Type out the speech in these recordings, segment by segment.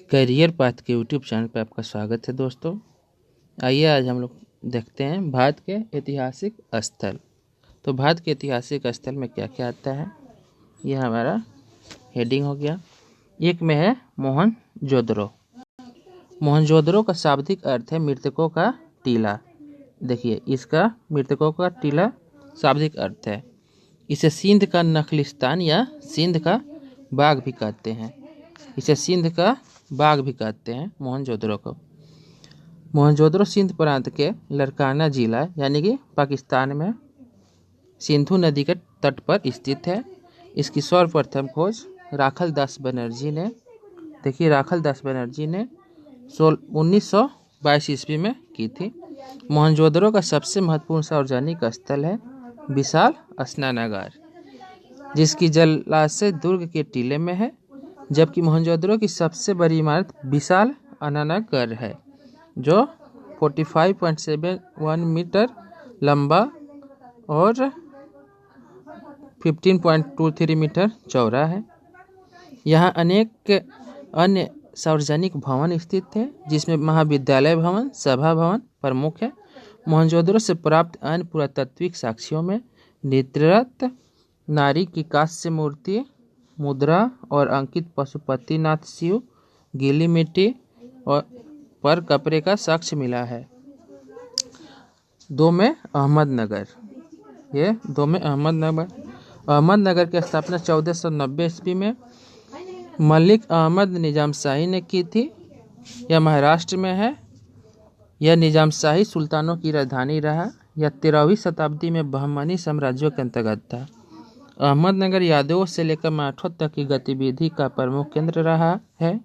Career path के YouTube channel पर आपका स्वागत है दोस्तों। आइए आज हम लोग देखते हैं भारत के ऐतिहासिक स्थल। तो भारत के ऐतिहासिक स्थल में क्या क्या आता है, यह हमारा हेडिंग हो गया। एक में है मोहनजोदड़ो। मोहनजोदड़ो का शाब्दिक अर्थ है मृतकों का टीला। देखिए, इसका मृतकों का टीला शाब्दिक अर्थ है। इसे सिंध का नखलिस्तान या सिंध का बाग भी कहते हैं। इसे सिंध का बाग भी कहते हैं मोहनजोदड़ो को। मोहनजोदड़ो सिंध प्रांत के लरकाना जिला यानी कि पाकिस्तान में सिंधु नदी के तट पर स्थित है। इसकी सर्वप्रथम खोज राखल दास बनर्जी ने, देखिए राखल दास बनर्जी ने 1922 ईस्वी में की थी। मोहनजोदड़ो का सबसे महत्वपूर्ण सार्वजनिक स्थल है विशाल स्नानागार, जिसकी जलाशय दुर्ग के टीले में है। जबकि मोहनजोदड़ो की सबसे बड़ी इमारत विशाल स्नानागार है, जो 45.71 मीटर लंबा और 15.23 मीटर चौड़ा है। यहाँ अनेक अन्य सार्वजनिक भवन स्थित हैं, जिसमें महाविद्यालय भवन, सभा भवन प्रमुख है। मोहनजोदड़ो से प्राप्त अन्य पुरातात्विक साक्ष्यों में नृत्यरत नारी की कांस्य मूर्ति, मुद्रा और अंकित पशुपतिनाथ शिव, गीली मिट्टी और पर कपड़े का साक्ष्य मिला है। 2 में अहमदनगर। ये 2 में अहमदनगर की स्थापना 1490 ईस्वी में मलिक अहमद निजाम शाही ने की थी। यह महाराष्ट्र में है। यह निजाम शाही सुल्तानों की राजधानी रहा। यह 13वीं शताब्दी में बहमनी साम्राज्यों के अंतर्गत था। अहमदनगर यादवों से लेकर मराठों तक की गतिविधि का प्रमुख केंद्र रहा है।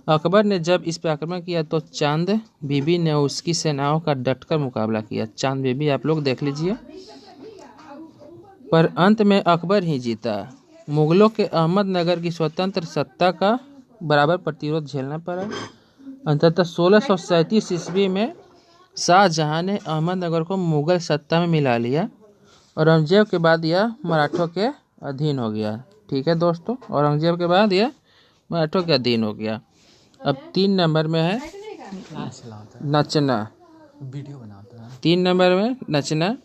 अकबर ने जब इस पर आक्रमण किया तो चांद बीबी ने उसकी सेनाओं का डटकर मुकाबला किया। चांद बीबी आप लोग देख लीजिए, पर अंत में अकबर ही जीता। मुगलों के अहमदनगर की स्वतंत्र सत्ता का बराबर प्रतिरोध झेलना पड़ा। अंततः 1637 ईस्वी में शाहजहां ने अहमदनगर को मुगल सत्ता में मिला लिया। औरंगजेब के बाद यह मराठों के अधीन हो गया। ठीक है दोस्तों, औरंगजेब के बाद यह मराठों के अधीन हो गया। अब 3 नंबर में है नचना। 3 नंबर में नचना।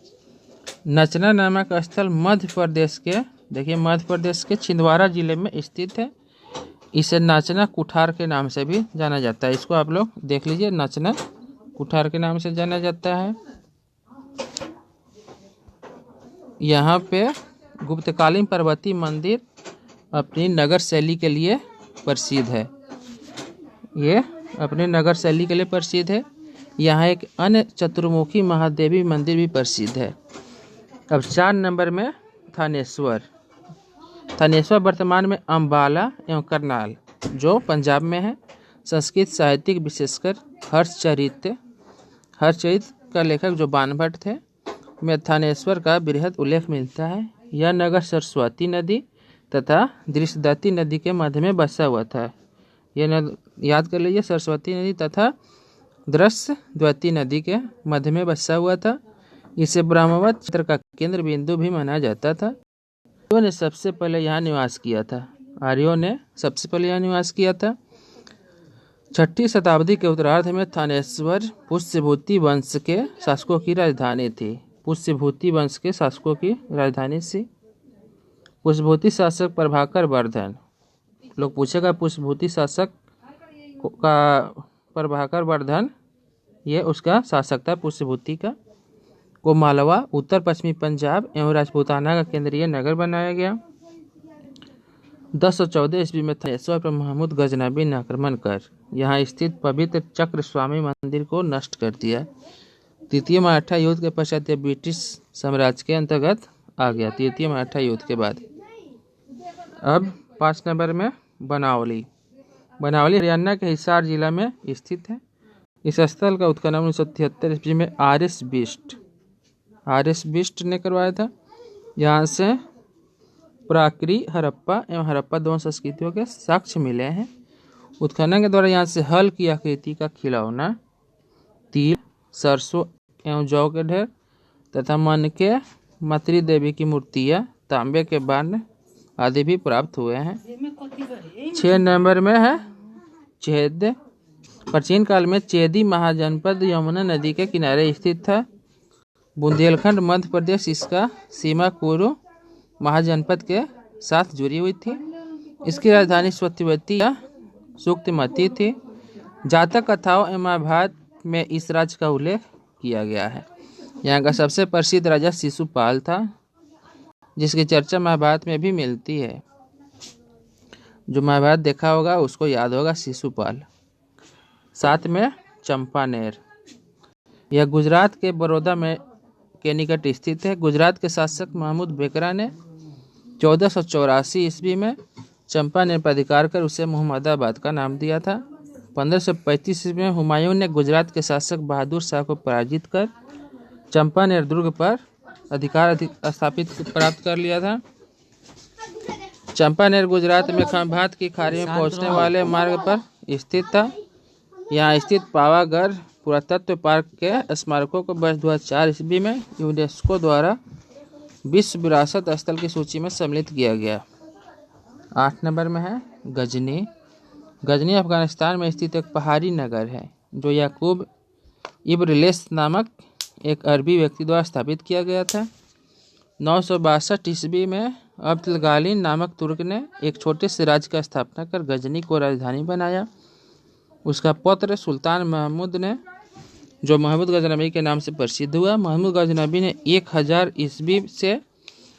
नचना नामक स्थल मध्य प्रदेश के, देखिए मध्य प्रदेश के छिंदवाड़ा जिले में स्थित है। इसे नचना कुठार के नाम से भी जाना जाता है। इसको आप लोग देख लीजिए, नचना कुठार के नाम से जाना जाता है। यहाँ पे गुप्तकालीन पर्वतीय मंदिर अपनी नगर शैली के लिए प्रसिद्ध है। ये अपने नगर शैली के लिए प्रसिद्ध है। यहाँ एक अन्य चतुर्मुखी महादेवी मंदिर भी प्रसिद्ध है। अब 4 नंबर में थानेश्वर। थानेश्वर वर्तमान में अम्बाला एवं करनाल, जो पंजाब में है। संस्कृत साहित्यिक विशेषकर हर्षचरित का लेखक जो बाणभट्ट थे में थानेश्वर का बृहद उल्लेख मिलता है। यह नगर सरस्वती नदी तथा दृश्यवती नदी के मध्य में बसा हुआ था। यह याद कर लीजिए, सरस्वती नदी तथा दृश्यवती नदी के मध्य में बसा हुआ था। इसे ब्रह्मवत क्षेत्र का केंद्र बिंदु भी माना जाता था। आर्यों ने सबसे पहले यहाँ निवास किया था। 6ठी शताब्दी के उत्तरार्ध में थानेश्वर पुष्यभूति वंश के शासकों की राजधानी थी। पुष्यभूति वंश के शासकों की राजधानी से पुष्यभूति शासक प्रभाकर वर्धन, लोग पूछेगा पुष्यभूति शासक का प्रभाकर वर्धन, ये उसका शासक था पुष्यभूति का, को मालवा, उत्तर पश्चिमी पंजाब एवं राजपूताना का केंद्रीय नगर बनाया गया। 1014 ईस्वी में थानेश्वर पर महमूद गजनबी ने आक्रमण कर यहाँ स्थित पवित्र चक्र स्वामी मंदिर को नष्ट कर दिया। तृतीय मराठा युद्ध के पश्चात यह ब्रिटिश साम्राज्य के अंतर्गत आ गया। तृतीय मराठा युद्ध के बाद। अब 5 नंबर में बनावली। बनावली हरियाणा के हिसार जिला में स्थित है। इस स्थल का उत्खनन 1973 ईस्वी में आर.एस. बिष्ट ने करवाया था। यहाँ से प्राकृत हड़प्पा एवं हड़प्पा दोनों संस्कृतियों के साक्ष्य मिले हैं। उत्खनन के द्वारा यहाँ से हल की आकृति का खिलौना, तिल, सरसों एवं जौ के ढेर तथा मन के मातृ देवी की मूर्तियाँ, तांबे के बाण आदि भी प्राप्त हुए हैं। 6 नंबर में है चेद। प्राचीन काल में चेदी महाजनपद यमुना नदी के किनारे स्थित था। बुंदेलखंड मध्य प्रदेश इसका सीमा कुरु महाजनपद के साथ जुड़ी हुई थी। इसकी राजधानी सत्यवती या सुक्तिमती थी। जातक कथाओं एवं महाभारत में इस राज्य का उल्लेख किया गया है। यहाँ का सबसे प्रसिद्ध राजा शिशुपाल था, जिसकी चर्चा महाभारत में भी मिलती है। जो महाभारत देखा होगा उसको याद होगा शिशुपाल। साथ में चंपानेर, यह गुजरात के बड़ौदा में के निकट स्थित है। गुजरात के शासक महमूद बेकरा ने 1484 ईस्वी में चंपानेर पर अधिकार कर उसे मुहम्मदाबाद का नाम दिया था। 1535 ईस्वी में हुमायूं ने गुजरात के शासक बहादुर शाह को पराजित कर चंपानेर दुर्ग पर अधिकार स्थापित प्राप्त कर लिया था। चंपानेर गुजरात में खंभात की खाड़ी में पहुंचने वाले मार्ग पर स्थित था। यहाँ स्थित पावागढ़ पुरातत्व पार्क के स्मारकों को वर्ष 2004 ईस्वी में यूनेस्को द्वारा विश्व विरासत स्थल की सूची में सम्मिलित किया गया। 8 नंबर में है गजनी। गजनी अफगानिस्तान में स्थित एक पहाड़ी नगर है जो याकूब इब्न नामक एक अरबी व्यक्ति द्वारा स्थापित किया गया था। 962 ईस्वी में अब्दुल गालिन नामक तुर्क ने एक छोटे से राज्य का स्थापना कर गजनी को राजधानी बनाया। उसका पुत्र सुल्तान महमूद ने, जो महमूद गजनबी के नाम से प्रसिद्ध हुआ, महमूद गजनबी ने 1000 ईस्वी से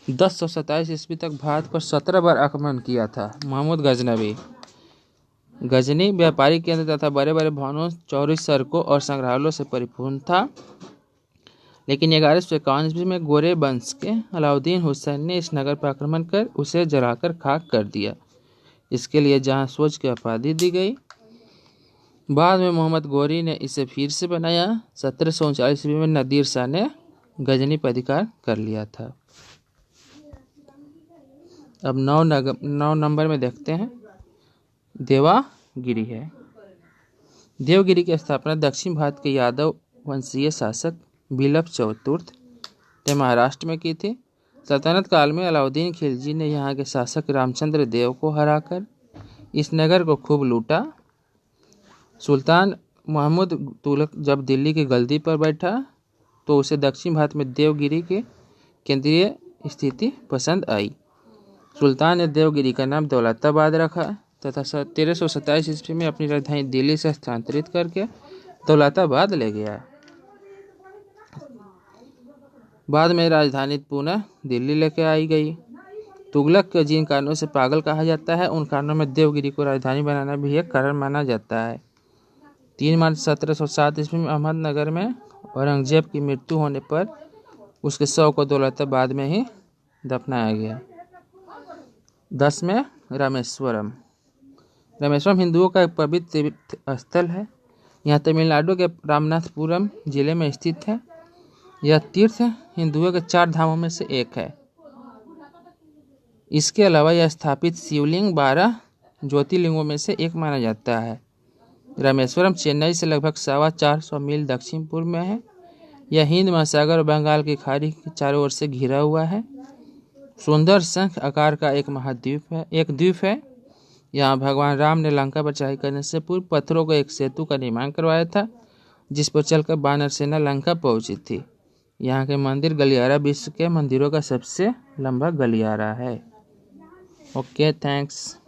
1027 ईस्वी तक भारत पर 17 बार आक्रमण किया था। महमूद गजनबी। गजनी व्यापारिक केंद्र तथा बड़े बड़े भवनों, चौड़ी सड़कों और संग्रहालयों से परिपूर्ण था। लेकिन 1151 ईस्वी में गोरे वंश के अलाउद्दीन हुसैन ने इस नगर पर आक्रमण कर उसे जलाकर खाक कर दिया। इसके लिए जहां सोच की उपाधि दी गई। बाद में मोहम्मद गोरी ने इसे फिर से बनाया। 1739 ईस्वी में नादिर शाह ने गजनी पर अधिकार कर लिया था। अब 9 नंबर में देखते हैं देवागिरी है। देवगिरी की स्थापना दक्षिण भारत के यादव वंशीय शासक बिलप चतुर्थ ने महाराष्ट्र में की थी। सल्तनत काल में अलाउद्दीन खिलजी ने यहाँ के शासक रामचंद्र देव को हराकर इस नगर को खूब लूटा। सुल्तान महमूद तुगलक जब दिल्ली की गद्दी पर बैठा तो उसे दक्षिण भारत में देवगिरी के केंद्रीय स्थिति पसंद आई। सुल्तान ने देवगिरी का नाम दौलताबाद रखा तथा 1327 ईस्वी में अपनी राजधानी दिल्ली से स्थानांतरित करके दौलताबाद ले गया। बाद में राजधानी पुनः दिल्ली लेके आई गई। तुगलक के जिन कारणों से पागल कहा जाता है, उन कारणों में देवगिरी को राजधानी बनाना भी एक कारण माना जाता है। 3 मार्च 1707 ईस्वी में अहमदनगर में औरंगजेब की मृत्यु होने पर उसके शव को दौलताबाद में ही दफनाया गया। 10 में रामेश्वरम। रामेश्वरम हिंदुओं का एक पवित्र तीर्थ स्थल है। यह तमिलनाडु के रामनाथपुरम जिले में स्थित है। यह तीर्थ हिंदुओं के 4 धामों में से एक है। इसके अलावा यह स्थापित शिवलिंग 12 ज्योतिर्लिंगों में से एक माना जाता है। रामेश्वरम चेन्नई से लगभग 450 मील दक्षिण पूर्व में है। यह हिंद महासागर और बंगाल की खाड़ी के चारों ओर से घिरा हुआ है। सुंदर शंख आकार का एक द्वीप है। यहाँ भगवान राम ने लंका पर चढ़ाई करने से पूर्व पत्थरों के एक सेतु का निर्माण करवाया था, जिस पर चलकर वानर सेना लंका पहुंची थी। यहाँ के मंदिर गलियारा विश्व के मंदिरों का सबसे लंबा गलियारा है। Okay, thanks.